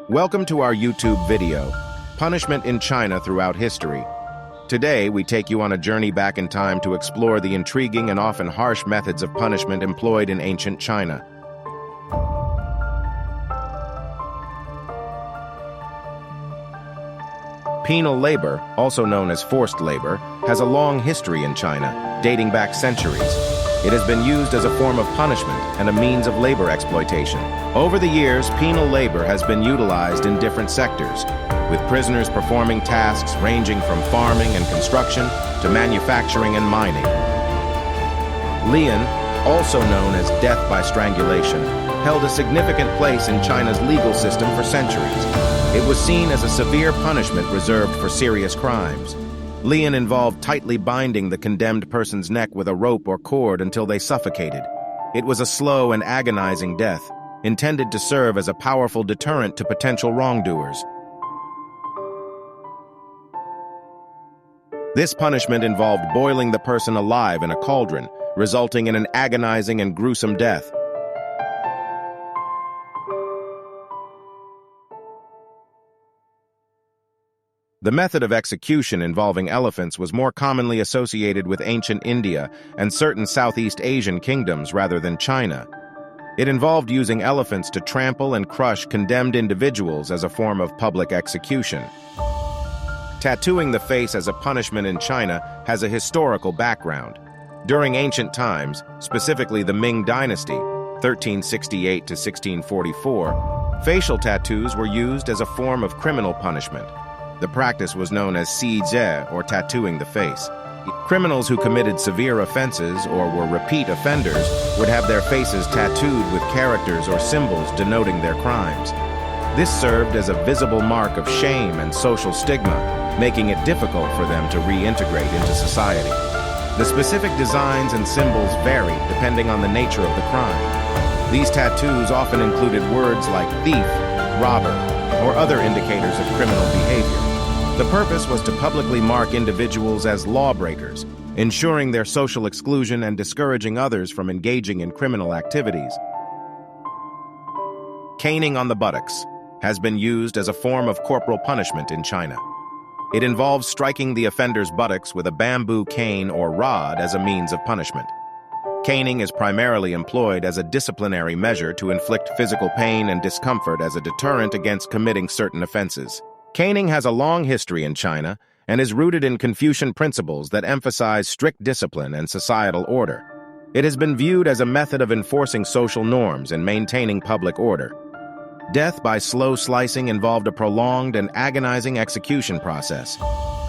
Welcome to our YouTube video, Punishment in China Throughout History. Today, we take you on a journey back in time to explore the intriguing and often harsh methods of punishment employed in ancient China. Penal labor, also known as forced labor, has a long history in China, dating back centuries. It has been used as a form of punishment and a means of labor exploitation. Over the years, penal labor has been utilized in different sectors, with prisoners performing tasks ranging from farming and construction to manufacturing and mining. Lian, also known as death by strangulation, held a significant place in China's legal system for centuries. It was seen as a severe punishment reserved for serious crimes. Lian involved tightly binding the condemned person's neck with a rope or cord until they suffocated. It was a slow and agonizing death, intended to serve as a powerful deterrent to potential wrongdoers. This punishment involved boiling the person alive in a cauldron, resulting in an agonizing and gruesome death. The method of execution involving elephants was more commonly associated with ancient India and certain Southeast Asian kingdoms rather than China. It involved using elephants to trample and crush condemned individuals as a form of public execution. Tattooing the face as a punishment in China has a historical background. During ancient times, specifically the Ming Dynasty, 1368 to 1644, facial tattoos were used as a form of criminal punishment. The practice was known as xizhe, or tattooing the face. Criminals who committed severe offenses or were repeat offenders would have their faces tattooed with characters or symbols denoting their crimes. This served as a visible mark of shame and social stigma, making it difficult for them to reintegrate into society. The specific designs and symbols varied depending on the nature of the crime. These tattoos often included words like thief, robber, or other indicators of criminal behavior. The purpose was to publicly mark individuals as lawbreakers, ensuring their social exclusion and discouraging others from engaging in criminal activities. Caning on the buttocks has been used as a form of corporal punishment in China. It involves striking the offender's buttocks with a bamboo cane or rod as a means of punishment. Caning is primarily employed as a disciplinary measure to inflict physical pain and discomfort as a deterrent against committing certain offenses. Caning has a long history in China and is rooted in Confucian principles that emphasize strict discipline and societal order. It has been viewed as a method of enforcing social norms and maintaining public order. Death by slow slicing involved a prolonged and agonizing execution process.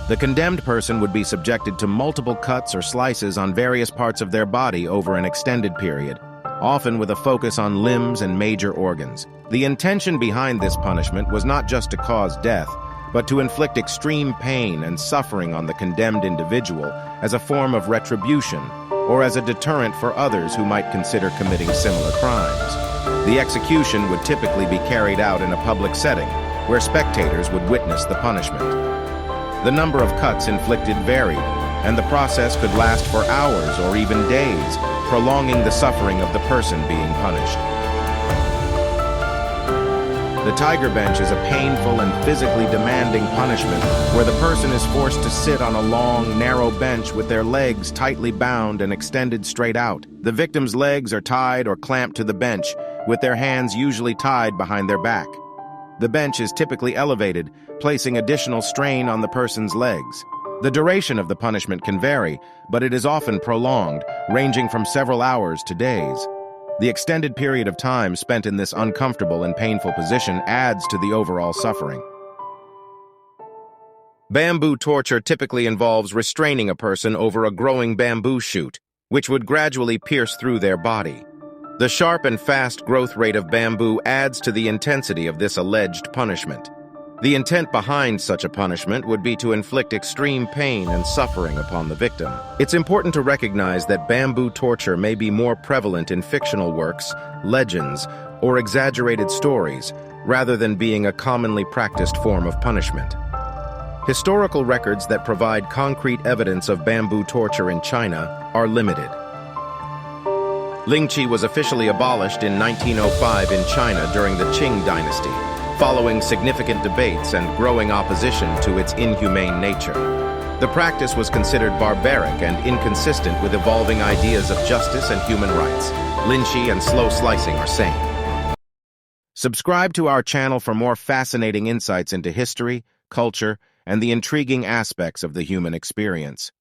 The condemned person would be subjected to multiple cuts or slices on various parts of their body over an extended period, often with a focus on limbs and major organs. The intention behind this punishment was not just to cause death, but to inflict extreme pain and suffering on the condemned individual as a form of retribution or as a deterrent for others who might consider committing similar crimes. The execution would typically be carried out in a public setting, where spectators would witness the punishment. The number of cuts inflicted varied, and the process could last for hours or even days, prolonging the suffering of the person being punished. The tiger bench is a painful and physically demanding punishment where the person is forced to sit on a long, narrow bench with their legs tightly bound and extended straight out. The victim's legs are tied or clamped to the bench, with their hands usually tied behind their back. The bench is typically elevated, placing additional strain on the person's legs. The duration of the punishment can vary, but it is often prolonged, ranging from several hours to days. The extended period of time spent in this uncomfortable and painful position adds to the overall suffering. Bamboo torture typically involves restraining a person over a growing bamboo shoot, which would gradually pierce through their body. The sharp and fast growth rate of bamboo adds to the intensity of this alleged punishment. The intent behind such a punishment would be to inflict extreme pain and suffering upon the victim. It's important to recognize that bamboo torture may be more prevalent in fictional works, legends, or exaggerated stories, rather than being a commonly practiced form of punishment. Historical records that provide concrete evidence of bamboo torture in China are limited. Lingqi was officially abolished in 1905 in China during the Qing dynasty. following significant debates and growing opposition to its inhumane nature. The practice was considered barbaric and inconsistent with evolving ideas of justice and human rights. Lynchy and slow slicing are sane. Subscribe to our channel for more fascinating insights into history, culture, and the intriguing aspects of the human experience.